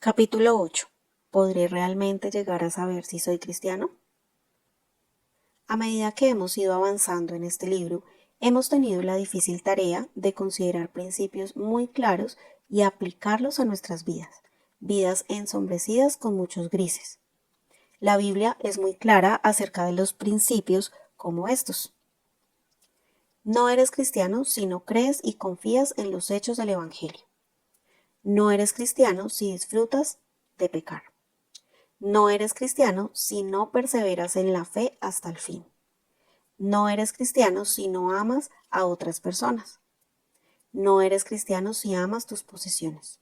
Capítulo 8. ¿Podré realmente llegar a saber si soy cristiano? A medida que hemos ido avanzando en este libro, hemos tenido la difícil tarea de considerar principios muy claros y aplicarlos a nuestras vidas, vidas ensombrecidas con muchos grises. La Biblia es muy clara acerca de los principios como estos. No eres cristiano si no crees y confías en los hechos del Evangelio. No eres cristiano si disfrutas de pecar. No eres cristiano si no perseveras en la fe hasta el fin. No eres cristiano si no amas a otras personas. No eres cristiano si amas tus posesiones.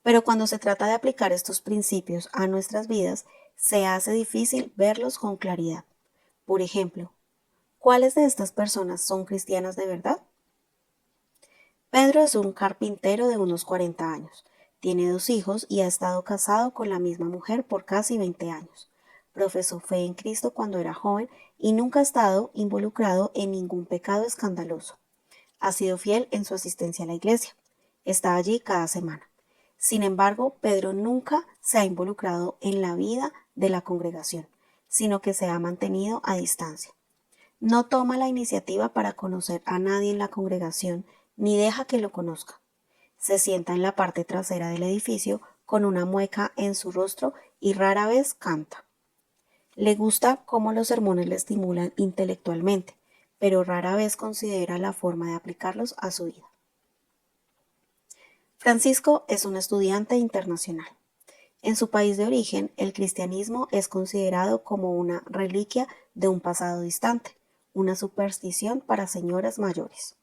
Pero cuando se trata de aplicar estos principios a nuestras vidas, se hace difícil verlos con claridad. Por ejemplo, ¿cuáles de estas personas son cristianas de verdad? Pedro es un carpintero de unos 40 años. Tiene 2 hijos y ha estado casado con la misma mujer por casi 20 años. Profesó fe en Cristo cuando era joven y nunca ha estado involucrado en ningún pecado escandaloso. Ha sido fiel en su asistencia a la iglesia. Está allí cada semana. Sin embargo, Pedro nunca se ha involucrado en la vida de la congregación, sino que se ha mantenido a distancia. No toma la iniciativa para conocer a nadie en la congregación, ni deja que lo conozca. Se sienta en la parte trasera del edificio con una mueca en su rostro y rara vez canta. Le gusta cómo los sermones le estimulan intelectualmente, pero rara vez considera la forma de aplicarlos a su vida. Francisco es un estudiante internacional. En su país de origen, el cristianismo es considerado como una reliquia de un pasado distante, una superstición para señoras mayores.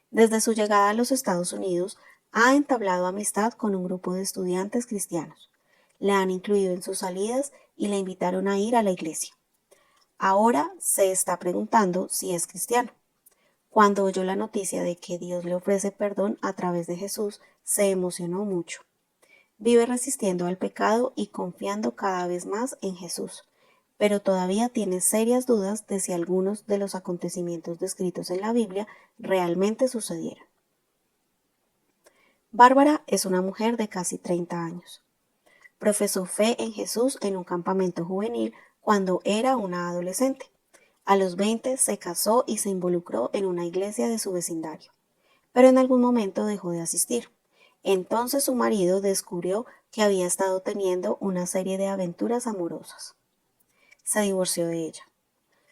Desde su llegada a los Estados Unidos, ha entablado amistad con un grupo de estudiantes cristianos. Le han incluido en sus salidas y le invitaron a ir a la iglesia. Ahora se está preguntando si es cristiano. Cuando oyó la noticia de que Dios le ofrece perdón a través de Jesús, se emocionó mucho. Vive resistiendo al pecado y confiando cada vez más en Jesús, pero todavía tiene serias dudas de si algunos de los acontecimientos descritos en la Biblia realmente sucedieron. Bárbara es una mujer de casi 30 años. Profesó fe en Jesús en un campamento juvenil cuando era una adolescente. A los 20 se casó y se involucró en una iglesia de su vecindario, pero en algún momento dejó de asistir. Entonces su marido descubrió que había estado teniendo una serie de aventuras amorosas. Se divorció de ella.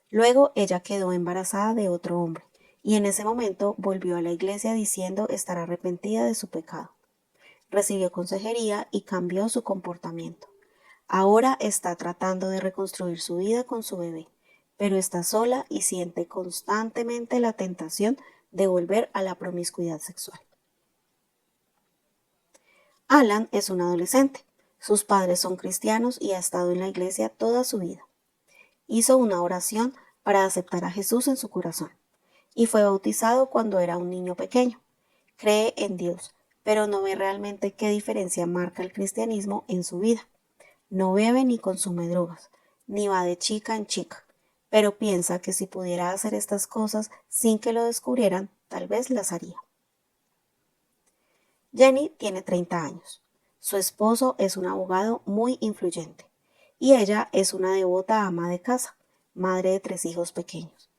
Luego ella quedó embarazada de otro hombre, y en ese momento volvió a la iglesia diciendo estar arrepentida de su pecado. Recibió consejería y cambió su comportamiento. Ahora está tratando de reconstruir su vida con su bebé, pero está sola y siente constantemente la tentación de volver a la promiscuidad sexual. Alan es un adolescente. Sus padres son cristianos y ha estado en la iglesia toda su vida. Hizo una oración para aceptar a Jesús en su corazón y fue bautizado cuando era un niño pequeño. Cree en Dios, pero no ve realmente qué diferencia marca el cristianismo en su vida. No bebe ni consume drogas, ni va de chica en chica, pero piensa que si pudiera hacer estas cosas sin que lo descubrieran, tal vez las haría. Jenny tiene 30 años. Su esposo es un abogado muy influyente y ella es una devota ama de casa, madre de 3 hijos pequeños.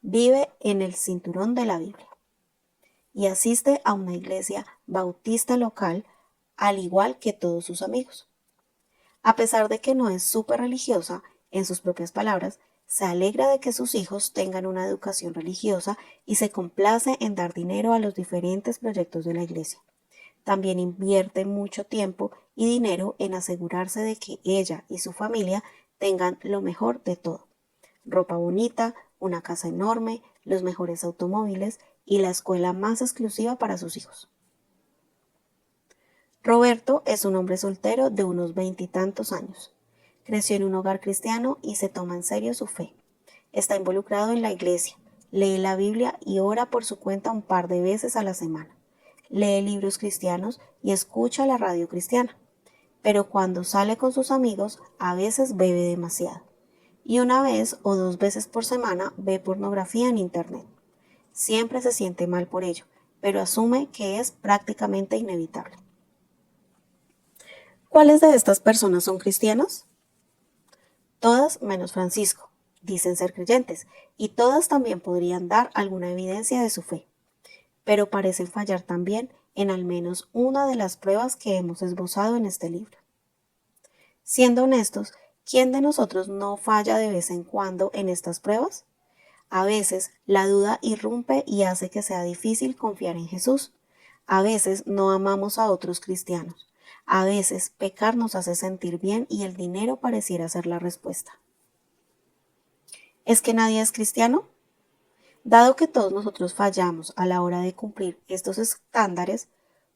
Vive en el cinturón de la Biblia y asiste a una iglesia bautista local al igual que todos sus amigos. A pesar de que no es súper religiosa, en sus propias palabras, se alegra de que sus hijos tengan una educación religiosa y se complace en dar dinero a los diferentes proyectos de la iglesia. También invierte mucho tiempo y dinero en asegurarse de que ella y su familia tengan lo mejor de todo: ropa bonita, una casa enorme, los mejores automóviles y la escuela más exclusiva para sus hijos. Roberto es un hombre soltero de unos 20 y tantos años. Creció en un hogar cristiano y se toma en serio su fe. Está involucrado en la iglesia, lee la Biblia y ora por su cuenta un par de veces a la semana. Lee libros cristianos y escucha la radio cristiana. Pero cuando sale con sus amigos, a veces bebe demasiado. Y una vez o 2 veces por semana ve pornografía en internet. Siempre se siente mal por ello, pero asume que es prácticamente inevitable. ¿Cuáles de estas personas son cristianos? Todas menos Francisco. Dicen ser creyentes, y todas también podrían dar alguna evidencia de su fe, pero parecen fallar también en al menos una de las pruebas que hemos esbozado en este libro. Siendo honestos, ¿quién de nosotros no falla de vez en cuando en estas pruebas? A veces la duda irrumpe y hace que sea difícil confiar en Jesús. A veces no amamos a otros cristianos. A veces pecar nos hace sentir bien y el dinero pareciera ser la respuesta. ¿Es que nadie es cristiano? Dado que todos nosotros fallamos a la hora de cumplir estos estándares,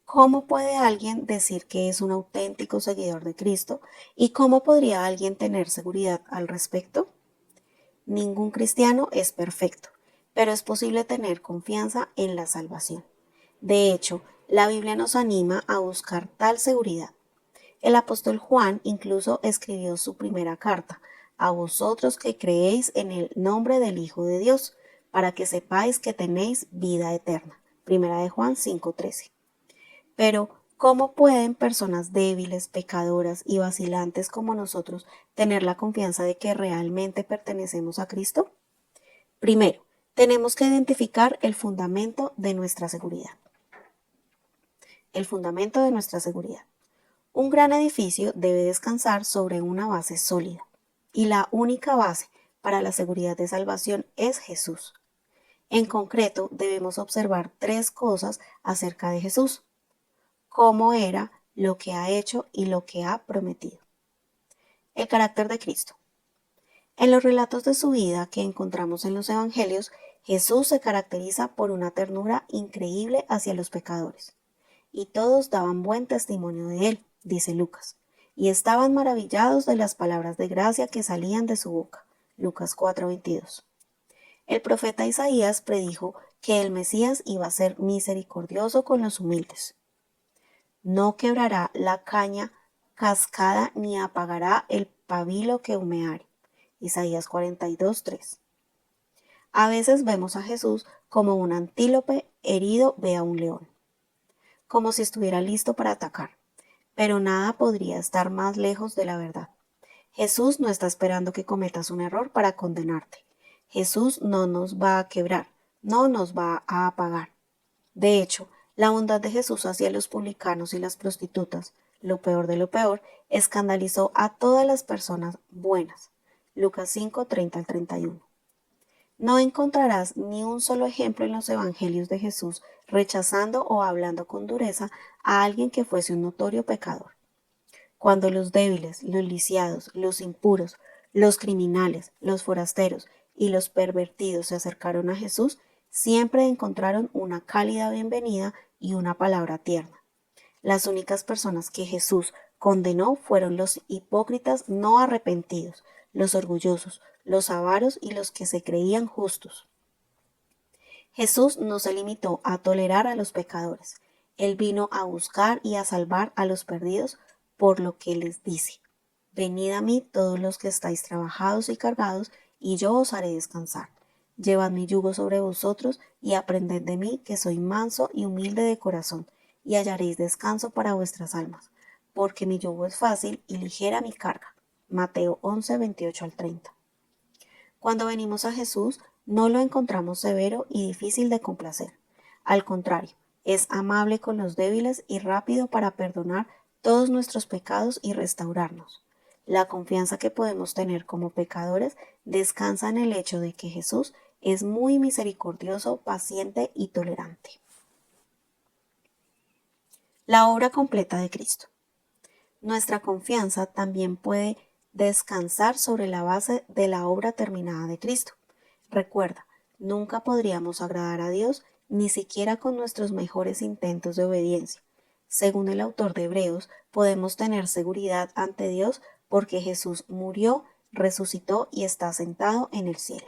¿cómo puede alguien decir que es un auténtico seguidor de Cristo y cómo podría alguien tener seguridad al respecto? Ningún cristiano es perfecto, pero es posible tener confianza en la salvación. De hecho, la Biblia nos anima a buscar tal seguridad. El apóstol Juan incluso escribió su primera carta, a vosotros que creéis en el nombre del Hijo de Dios, para que sepáis que tenéis vida eterna. Primera de Juan 5:13. Pero, ¿cómo pueden personas débiles, pecadoras y vacilantes como nosotros tener la confianza de que realmente pertenecemos a Cristo? Primero, tenemos que identificar el fundamento de nuestra seguridad. El fundamento de nuestra seguridad. Un gran edificio debe descansar sobre una base sólida, y la única base para la seguridad de salvación es Jesús. En concreto, debemos observar tres cosas acerca de Jesús: cómo era, lo que ha hecho y lo que ha prometido. El carácter de Cristo. En los relatos de su vida que encontramos en los Evangelios, Jesús se caracteriza por una ternura increíble hacia los pecadores, y todos daban buen testimonio de él, dice Lucas, y estaban maravillados de las palabras de gracia que salían de su boca. Lucas 4:22. El profeta Isaías predijo que el Mesías iba a ser misericordioso con los humildes. No quebrará la caña cascada ni apagará el pabilo que humeare. Isaías 42:3. A veces vemos a Jesús como un antílope herido ve a un león, como si estuviera listo para atacar, pero nada podría estar más lejos de la verdad. Jesús no está esperando que cometas un error para condenarte. Jesús no nos va a quebrar, no nos va a apagar. De hecho, la bondad de Jesús hacia los publicanos y las prostitutas, lo peor de lo peor, escandalizó a todas las personas buenas. Lucas 5:30-31. No encontrarás ni un solo ejemplo en los evangelios de Jesús rechazando o hablando con dureza a alguien que fuese un notorio pecador. Cuando los débiles, los lisiados, los impuros, los criminales, los forasteros y los pervertidos se acercaron a Jesús, siempre encontraron una cálida bienvenida y una palabra tierna. Las únicas personas que Jesús condenó fueron los hipócritas no arrepentidos, los orgullosos, los avaros y los que se creían justos. Jesús no se limitó a tolerar a los pecadores. Él vino a buscar y a salvar a los perdidos, por lo que les dice: venid a mí todos los que estáis trabajados y cargados, y yo os haré descansar. Llevad mi yugo sobre vosotros y aprended de mí, que soy manso y humilde de corazón, y hallaréis descanso para vuestras almas, porque mi yugo es fácil y ligera mi carga. Mateo 11:28-30. Cuando venimos a Jesús, no lo encontramos severo y difícil de complacer. Al contrario, es amable con los débiles y rápido para perdonar todos nuestros pecados y restaurarnos. La confianza que podemos tener como pecadores descansa en el hecho de que Jesús es muy misericordioso, paciente y tolerante. La obra completa de Cristo. Nuestra confianza también puede descansar sobre la base de la obra terminada de Cristo. Recuerda, nunca podríamos agradar a Dios ni siquiera con nuestros mejores intentos de obediencia. Según el autor de Hebreos, podemos tener seguridad ante Dios porque Jesús murió, resucitó y está sentado en el cielo.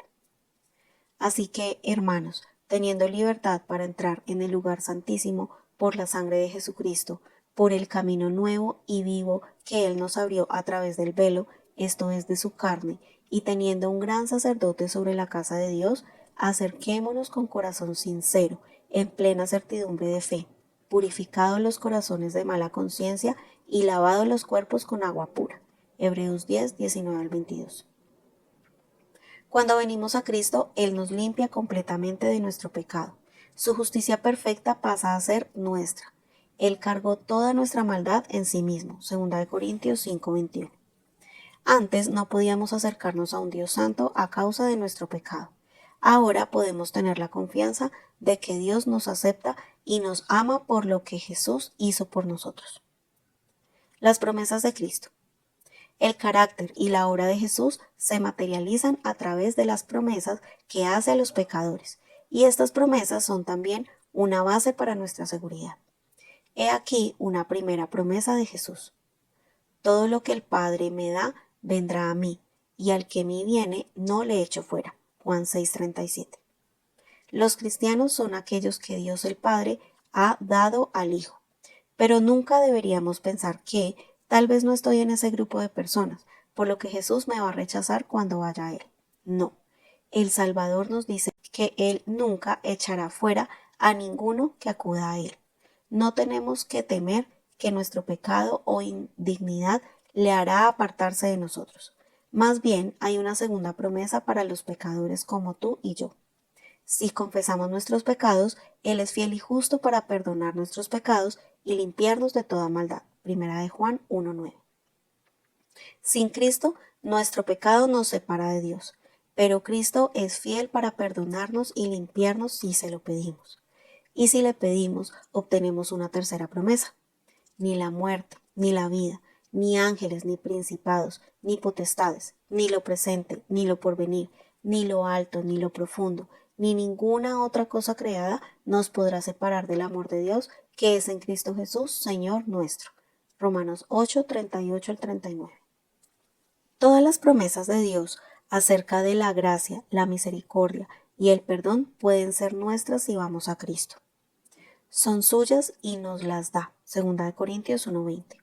Así que, hermanos, teniendo libertad para entrar en el lugar santísimo por la sangre de Jesucristo, por el camino nuevo y vivo que Él nos abrió a través del velo, esto es de su carne, y teniendo un gran sacerdote sobre la casa de Dios, acerquémonos con corazón sincero, en plena certidumbre de fe, purificado los corazones de mala conciencia y lavado los cuerpos con agua pura. Hebreos 10, 19 al 22. Cuando venimos a Cristo, Él nos limpia completamente de nuestro pecado. Su justicia perfecta pasa a ser nuestra. Él cargó toda nuestra maldad en sí mismo. 2 Corintios 5:21. Antes no podíamos acercarnos a un Dios santo a causa de nuestro pecado. Ahora podemos tener la confianza de que Dios nos acepta y nos ama por lo que Jesús hizo por nosotros. Las promesas de Cristo. El carácter y la obra de Jesús se materializan a través de las promesas que hace a los pecadores, y estas promesas son también una base para nuestra seguridad. He aquí una primera promesa de Jesús. Todo lo que el Padre me da vendrá a mí, y al que me viene no le echo fuera. Juan 6:37. Los cristianos son aquellos que Dios el Padre ha dado al Hijo, pero nunca deberíamos pensar que tal vez no estoy en ese grupo de personas, por lo que Jesús me va a rechazar cuando vaya a Él. No, el Salvador nos dice que Él nunca echará fuera a ninguno que acuda a Él. No tenemos que temer que nuestro pecado o indignidad le hará apartarse de nosotros. Más bien, hay una segunda promesa para los pecadores como tú y yo. Si confesamos nuestros pecados, Él es fiel y justo para perdonar nuestros pecados y limpiarnos de toda maldad. Primera de Juan 1:9. Sin Cristo, nuestro pecado nos separa de Dios, pero Cristo es fiel para perdonarnos y limpiarnos si se lo pedimos. Y si le pedimos, obtenemos una tercera promesa. Ni la muerte, ni la vida, ni ángeles, ni principados, ni potestades, ni lo presente, ni lo porvenir, ni lo alto, ni lo profundo, ni ninguna otra cosa creada nos podrá separar del amor de Dios que es en Cristo Jesús, Señor nuestro. Romanos 8, 38 al 39. Todas las promesas de Dios acerca de la gracia, la misericordia y el perdón pueden ser nuestras si vamos a Cristo. Son suyas y nos las da. 2 Corintios 1:20.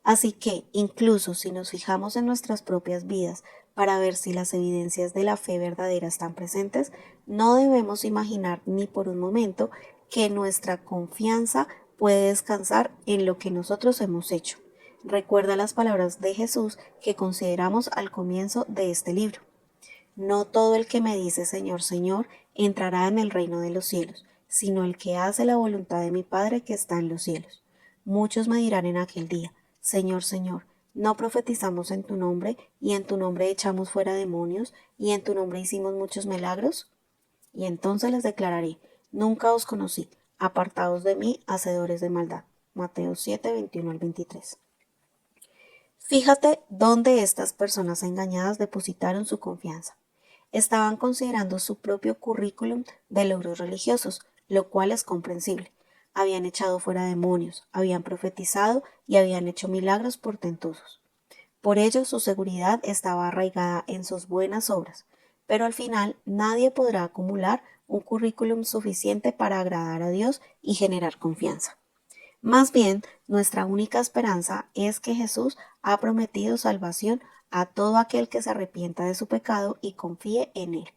Así que, incluso si nos fijamos en nuestras propias vidas para ver si las evidencias de la fe verdadera están presentes, no debemos imaginar ni por un momento que nuestra confianza puede descansar en lo que nosotros hemos hecho. Recuerda las palabras de Jesús que consideramos al comienzo de este libro. No todo el que me dice Señor, Señor, entrará en el reino de los cielos, sino el que hace la voluntad de mi Padre que está en los cielos. Muchos me dirán en aquel día, Señor, Señor, ¿no profetizamos en tu nombre, y en tu nombre echamos fuera demonios, y en tu nombre hicimos muchos milagros? Y entonces les declararé, nunca os conocí, apartaos de mí, hacedores de maldad. Mateo 7, 21 al 23. Fíjate dónde estas personas engañadas depositaron su confianza. Estaban considerando su propio currículum de logros religiosos, lo cual es comprensible. Habían echado fuera demonios, habían profetizado y habían hecho milagros portentosos. Por ello su seguridad estaba arraigada en sus buenas obras, pero al final nadie podrá acumular un currículum suficiente para agradar a Dios y generar confianza. Más bien, nuestra única esperanza es que Jesús ha prometido salvación a todo aquel que se arrepienta de su pecado y confíe en Él.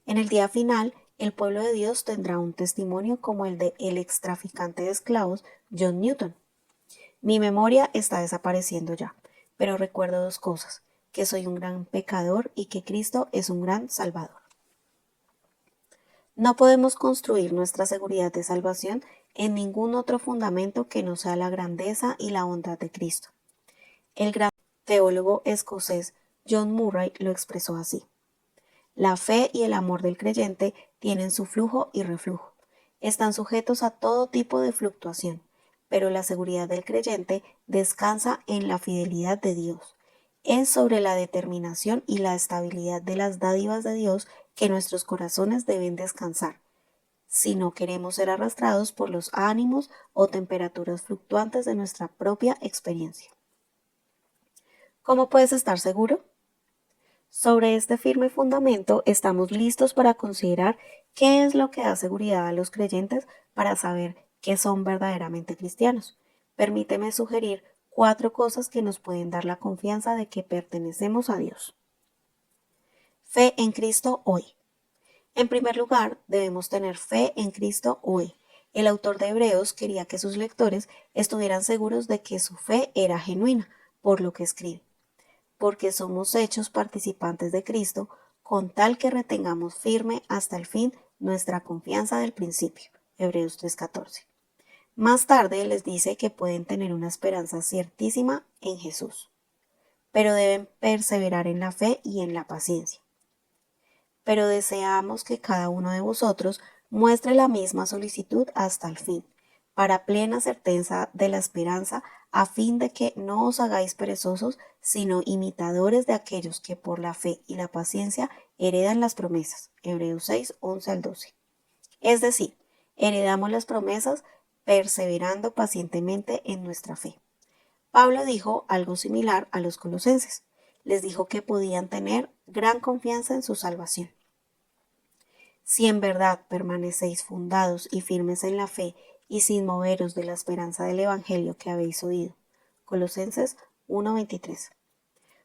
En el día final, el pueblo de Dios tendrá un testimonio como el de el extraficante de esclavos John Newton. Mi memoria está desapareciendo ya, pero recuerdo dos cosas, que soy un gran pecador y que Cristo es un gran Salvador. No podemos construir nuestra seguridad de salvación en ningún otro fundamento que no sea la grandeza y la bondad de Cristo. El gran teólogo escocés John Murray lo expresó así. La fe y el amor del creyente tienen su flujo y reflujo. Están sujetos a todo tipo de fluctuación, pero la seguridad del creyente descansa en la fidelidad de Dios. Es sobre la determinación y la estabilidad de las dádivas de Dios que nuestros corazones deben descansar, si no queremos ser arrastrados por los ánimos o temperaturas fluctuantes de nuestra propia experiencia. ¿Cómo puedes estar seguro? Sobre este firme fundamento estamos listos para considerar qué es lo que da seguridad a los creyentes para saber que son verdaderamente cristianos. Permíteme sugerir 4 cosas que nos pueden dar la confianza de que pertenecemos a Dios. Fe en Cristo hoy. En primer lugar, debemos tener fe en Cristo hoy. El autor de Hebreos quería que sus lectores estuvieran seguros de que su fe era genuina, por lo que escribe: porque somos hechos participantes de Cristo, con tal que retengamos firme hasta el fin nuestra confianza del principio. Hebreos 3:14. Más tarde les dice que pueden tener una esperanza ciertísima en Jesús, pero deben perseverar en la fe y en la paciencia. Pero deseamos que cada uno de vosotros muestre la misma solicitud hasta el fin, para plena certeza de la esperanza, a fin de que no os hagáis perezosos, sino imitadores de aquellos que por la fe y la paciencia heredan las promesas. Hebreos 6, 11 al 12. Es decir, heredamos las promesas perseverando pacientemente en nuestra fe. Pablo dijo algo similar a los colosenses. Les dijo que podían tener gran confianza en su salvación. Si en verdad permanecéis fundados y firmes en la fe y sin moveros de la esperanza del Evangelio que habéis oído. Colosenses 1:23.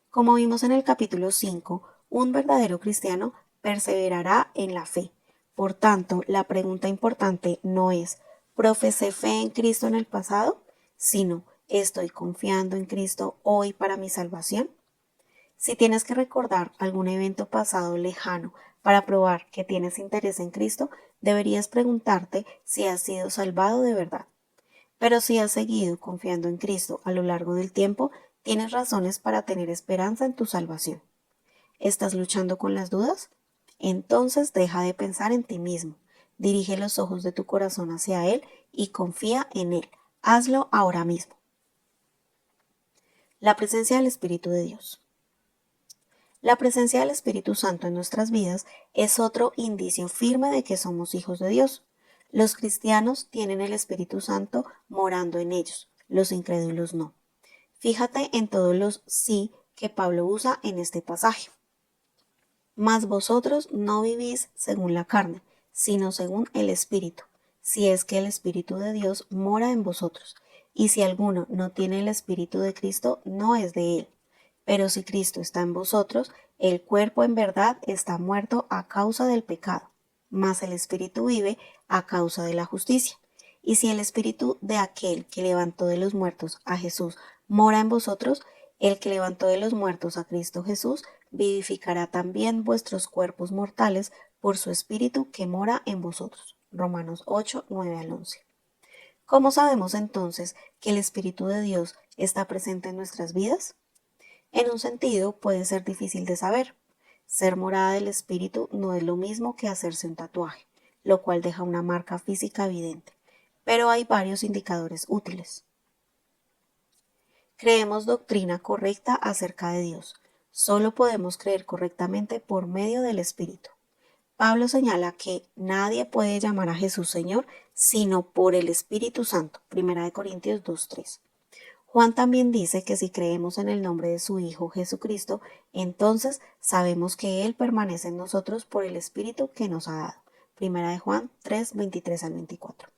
Como vimos en el capítulo 5, un verdadero cristiano perseverará en la fe. Por tanto, la pregunta importante no es: ¿profesé fe en Cristo en el pasado?, sino: ¿estoy confiando en Cristo hoy para mi salvación? Si tienes que recordar algún evento pasado lejano para probar que tienes interés en Cristo, deberías preguntarte si has sido salvado de verdad. Pero si has seguido confiando en Cristo a lo largo del tiempo, tienes razones para tener esperanza en tu salvación. ¿Estás luchando con las dudas? Entonces deja de pensar en ti mismo. Dirige los ojos de tu corazón hacia Él y confía en Él. Hazlo ahora mismo. La presencia del Espíritu de Dios. La presencia del Espíritu Santo en nuestras vidas es otro indicio firme de que somos hijos de Dios. Los cristianos tienen el Espíritu Santo morando en ellos, los incrédulos no. Fíjate en todos los sí que Pablo usa en este pasaje. Mas vosotros no vivís según la carne, sino según el Espíritu, si es que el Espíritu de Dios mora en vosotros. Y si alguno no tiene el Espíritu de Cristo, no es de él. Pero si Cristo está en vosotros, el cuerpo en verdad está muerto a causa del pecado, mas el Espíritu vive a causa de la justicia. Y si el Espíritu de aquel que levantó de los muertos a Jesús mora en vosotros, el que levantó de los muertos a Cristo Jesús vivificará también vuestros cuerpos mortales por su Espíritu que mora en vosotros. Romanos 8, 9 al 11. ¿Cómo sabemos entonces que el Espíritu de Dios está presente en nuestras vidas? En un sentido, puede ser difícil de saber. Ser morada del Espíritu no es lo mismo que hacerse un tatuaje, lo cual deja una marca física evidente, pero hay varios indicadores útiles. Creemos doctrina correcta acerca de Dios. Solo podemos creer correctamente por medio del Espíritu. Pablo señala que nadie puede llamar a Jesús Señor sino por el Espíritu Santo. 1 Corintios 2:3. Juan también dice que si creemos en el nombre de su Hijo Jesucristo, entonces sabemos que Él permanece en nosotros por el Espíritu que nos ha dado. 1 Juan 3:23 al 24.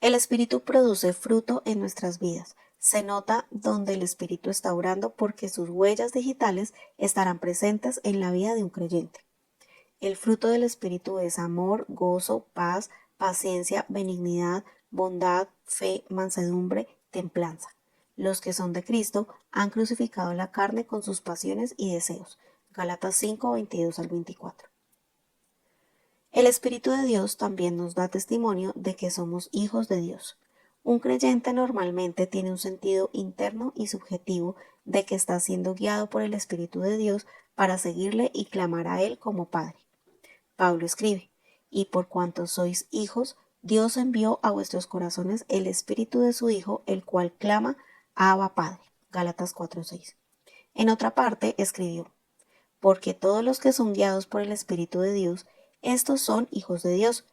El Espíritu produce fruto en nuestras vidas. Se nota donde el Espíritu está obrando porque sus huellas digitales estarán presentes en la vida de un creyente. El fruto del Espíritu es amor, gozo, paz, paciencia, benignidad, bondad, fe, mansedumbre, templanza. Los que son de Cristo han crucificado la carne con sus pasiones y deseos. Gálatas 5, 22 al 24. El Espíritu de Dios también nos da testimonio de que somos hijos de Dios. Un creyente normalmente tiene un sentido interno y subjetivo de que está siendo guiado por el Espíritu de Dios para seguirle y clamar a Él como Padre. Pablo escribe: y por cuanto sois hijos, Dios envió a vuestros corazones el Espíritu de su Hijo, el cual clama: Abba Padre. Gálatas 4:6. En otra parte escribió: porque todos los que son guiados por el Espíritu de Dios, estos son hijos de Dios,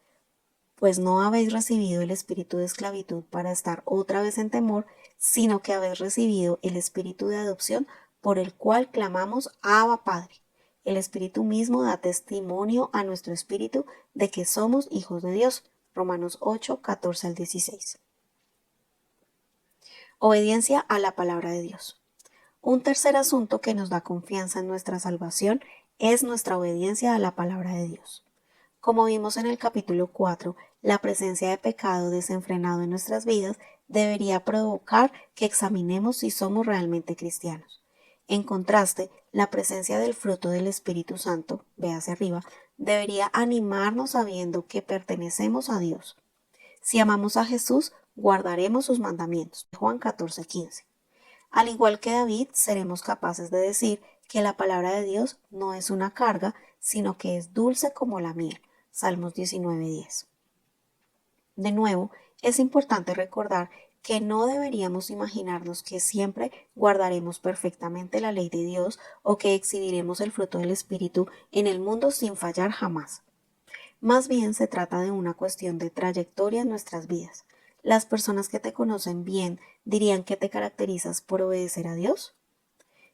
pues no habéis recibido el espíritu de esclavitud para estar otra vez en temor, sino que habéis recibido el espíritu de adopción, por el cual clamamos: Abba Padre. El Espíritu mismo da testimonio a nuestro espíritu de que somos hijos de Dios. Romanos 8, 14 al 16. Obediencia a la palabra de Dios. Un tercer asunto que nos da confianza en nuestra salvación es nuestra obediencia a la palabra de Dios. Como vimos en el capítulo 4, la presencia de pecado desenfrenado en nuestras vidas debería provocar que examinemos si somos realmente cristianos. En contraste, la presencia del fruto del Espíritu Santo, ve hacia arriba, debería animarnos sabiendo que pertenecemos a Dios. Si amamos a Jesús, guardaremos sus mandamientos. Juan 14:15. Al igual que David, seremos capaces de decir que la palabra de Dios no es una carga, sino que es dulce como la miel. Salmos 19:10. De nuevo, es importante recordar que no deberíamos imaginarnos que siempre guardaremos perfectamente la ley de Dios o que exhibiremos el fruto del Espíritu en el mundo sin fallar jamás. Más bien se trata de una cuestión de trayectoria en nuestras vidas. ¿Las personas que te conocen bien dirían que te caracterizas por obedecer a Dios?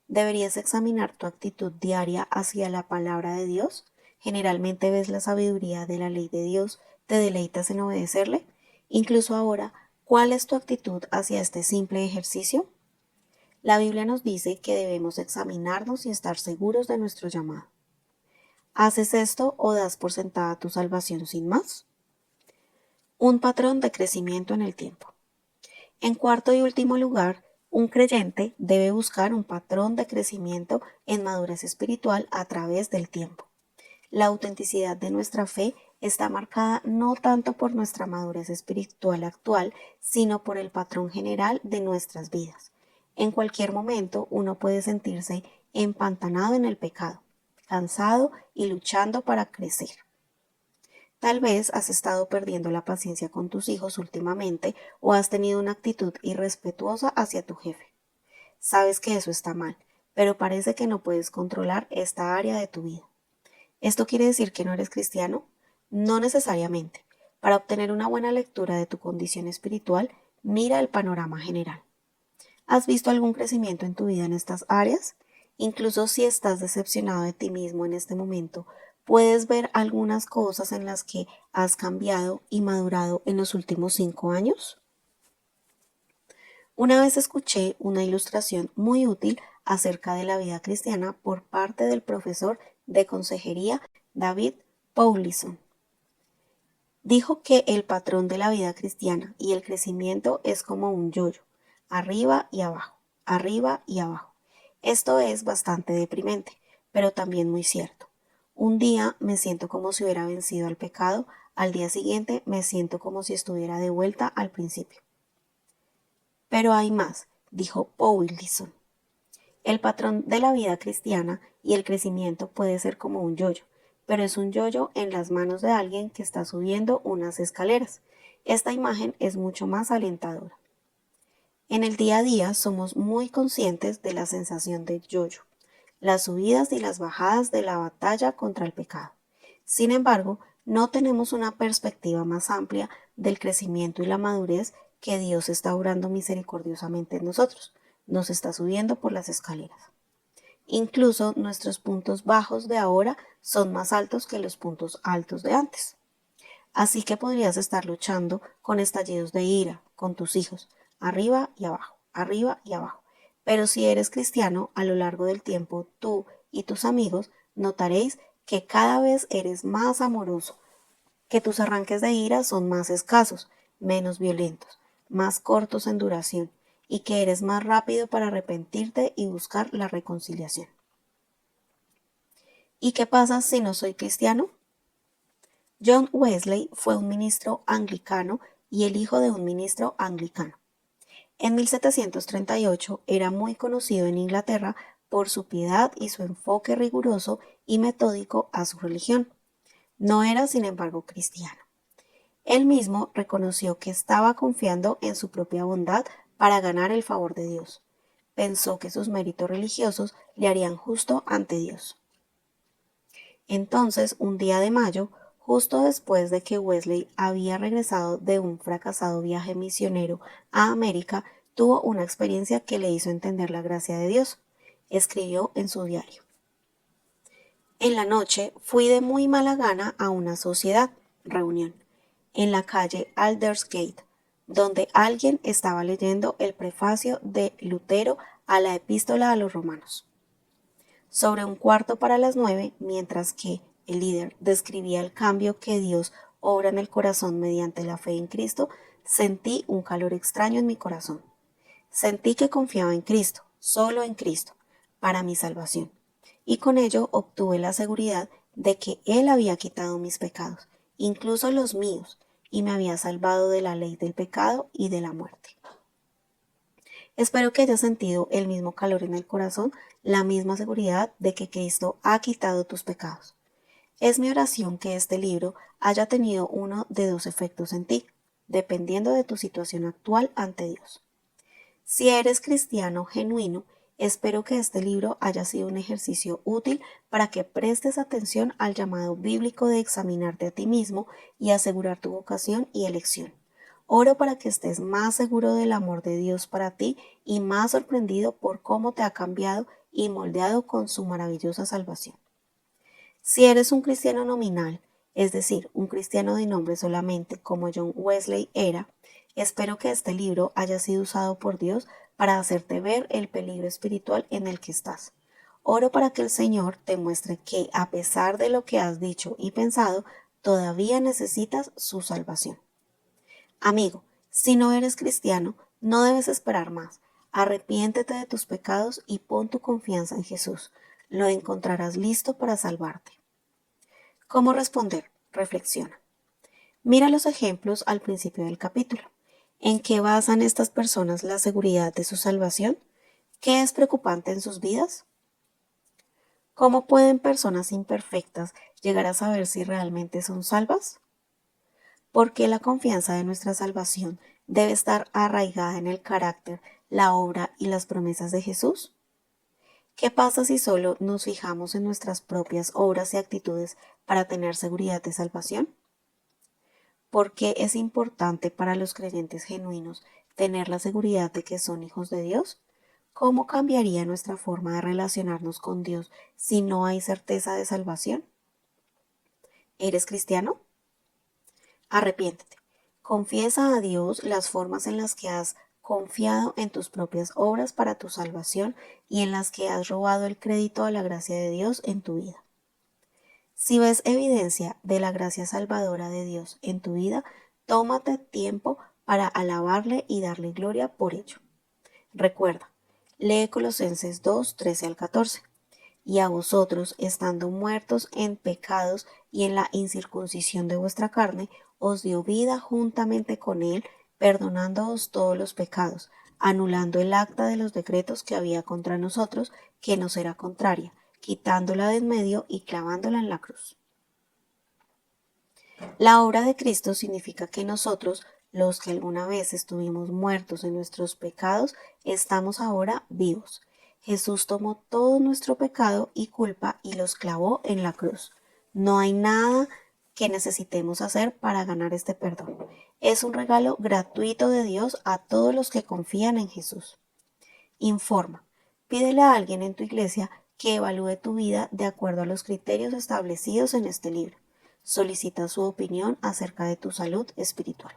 ¿Deberías examinar tu actitud diaria hacia la palabra de Dios? ¿Generalmente ves la sabiduría de la ley de Dios? ¿Te deleitas en obedecerle? Incluso ahora, ¿cuál es tu actitud hacia este simple ejercicio? La Biblia nos dice que debemos examinarnos y estar seguros de nuestro llamado. ¿Haces esto o das por sentada tu salvación sin más? Un patrón de crecimiento en el tiempo. En cuarto y último lugar, un creyente debe buscar un patrón de crecimiento en madurez espiritual a través del tiempo. La autenticidad de nuestra fe está marcada no tanto por nuestra madurez espiritual actual, sino por el patrón general de nuestras vidas. En cualquier momento uno puede sentirse empantanado en el pecado, cansado y luchando para crecer. Tal vez has estado perdiendo la paciencia con tus hijos últimamente o has tenido una actitud irrespetuosa hacia tu jefe. Sabes que eso está mal, pero parece que no puedes controlar esta área de tu vida. ¿Esto quiere decir que no eres cristiano? No necesariamente. Para obtener una buena lectura de tu condición espiritual, mira el panorama general. ¿Has visto algún crecimiento en tu vida en estas áreas? Incluso si estás decepcionado de ti mismo en este momento, ¿puedes ver algunas cosas en las que has cambiado y madurado en los últimos 5 años? Una vez escuché una ilustración muy útil acerca de la vida cristiana por parte del profesor de consejería David Powlison. Dijo que el patrón de la vida cristiana y el crecimiento es como un yoyo, arriba y abajo, arriba y abajo. Esto es bastante deprimente, pero también muy cierto. Un día me siento como si hubiera vencido al pecado, al día siguiente me siento como si estuviera de vuelta al principio. Pero hay más, dijo Powlison. El patrón de la vida cristiana y el crecimiento puede ser como un yoyo, pero es un yoyo en las manos de alguien que está subiendo unas escaleras. Esta imagen es mucho más alentadora. En el día a día somos muy conscientes de la sensación de yoyo, las subidas y las bajadas de la batalla contra el pecado. Sin embargo, no tenemos una perspectiva más amplia del crecimiento y la madurez que Dios está obrando misericordiosamente en nosotros. Nos está subiendo por las escaleras. Incluso nuestros puntos bajos de ahora son más altos que los puntos altos de antes. Así que podrías estar luchando con estallidos de ira con tus hijos, arriba y abajo, arriba y abajo. Pero si eres cristiano, a lo largo del tiempo, tú y tus amigos notaréis que cada vez eres más amoroso, que tus arranques de ira son más escasos, menos violentos, más cortos en duración, y que eres más rápido para arrepentirte y buscar la reconciliación. ¿Y qué pasa si no soy cristiano? John Wesley fue un ministro anglicano y el hijo de un ministro anglicano. En 1738 era muy conocido en Inglaterra por su piedad y su enfoque riguroso y metódico a su religión. No era, sin embargo, cristiano. Él mismo reconoció que estaba confiando en su propia bondad para ganar el favor de Dios. Pensó que sus méritos religiosos le harían justo ante Dios. Entonces, un día de mayo, justo después de que Wesley había regresado de un fracasado viaje misionero a América, tuvo una experiencia que le hizo entender la gracia de Dios. Escribió en su diario: en la noche fui de muy mala gana a una reunión, en la calle Aldersgate, donde alguien estaba leyendo el prefacio de Lutero a la Epístola a los Romanos. Sobre 9:15, mientras que el líder describía el cambio que Dios obra en el corazón mediante la fe en Cristo, sentí un calor extraño en mi corazón. Sentí que confiaba en Cristo, solo en Cristo, para mi salvación, y con ello obtuve la seguridad de que Él había quitado mis pecados, incluso los míos, y me había salvado de la ley del pecado y de la muerte. Espero que hayas sentido el mismo calor en el corazón, la misma seguridad de que Cristo ha quitado tus pecados. Es mi oración que este libro haya tenido uno de dos efectos en ti, dependiendo de tu situación actual ante Dios. Si eres cristiano genuino, espero que este libro haya sido un ejercicio útil para que prestes atención al llamado bíblico de examinarte a ti mismo y asegurar tu vocación y elección. Oro para que estés más seguro del amor de Dios para ti y más sorprendido por cómo te ha cambiado y moldeado con su maravillosa salvación. Si eres un cristiano nominal, es decir, un cristiano de nombre solamente como John Wesley era, espero que este libro haya sido usado por Dios para hacerte ver el peligro espiritual en el que estás. Oro para que el Señor te muestre que, a pesar de lo que has dicho y pensado, todavía necesitas su salvación. Amigo, si no eres cristiano, no debes esperar más. Arrepiéntete de tus pecados y pon tu confianza en Jesús. Lo encontrarás listo para salvarte. ¿Cómo responder? Reflexiona. Mira los ejemplos al principio del capítulo. ¿En qué basan estas personas la seguridad de su salvación? ¿Qué es preocupante en sus vidas? ¿Cómo pueden personas imperfectas llegar a saber si realmente son salvas? ¿Por qué la confianza de nuestra salvación debe estar arraigada en el carácter, la obra y las promesas de Jesús? ¿Qué pasa si solo nos fijamos en nuestras propias obras y actitudes para tener seguridad de salvación? ¿Por qué es importante para los creyentes genuinos tener la seguridad de que son hijos de Dios? ¿Cómo cambiaría nuestra forma de relacionarnos con Dios si no hay certeza de salvación? ¿Eres cristiano? Arrepiéntete. Confiesa a Dios las formas en las que has confiado en tus propias obras para tu salvación y en las que has robado el crédito a la gracia de Dios en tu vida. Si ves evidencia de la gracia salvadora de Dios en tu vida, tómate tiempo para alabarle y darle gloria por ello. Recuerda, lee Colosenses 2, 13 al 14. Y a vosotros, estando muertos en pecados y en la incircuncisión de vuestra carne, os dio vida juntamente con él, perdonándoos todos los pecados, anulando el acta de los decretos que había contra nosotros, que nos era contraria, quitándola de en medio y clavándola en la cruz. La obra de Cristo significa que nosotros, los que alguna vez estuvimos muertos en nuestros pecados, estamos ahora vivos. Jesús tomó todo nuestro pecado y culpa y los clavó en la cruz. No hay nada que necesitemos hacer para ganar este perdón. Es un regalo gratuito de Dios a todos los que confían en Jesús. Informa. Pídele a alguien en tu iglesia que evalúe tu vida de acuerdo a los criterios establecidos en este libro. Solicita su opinión acerca de tu salud espiritual.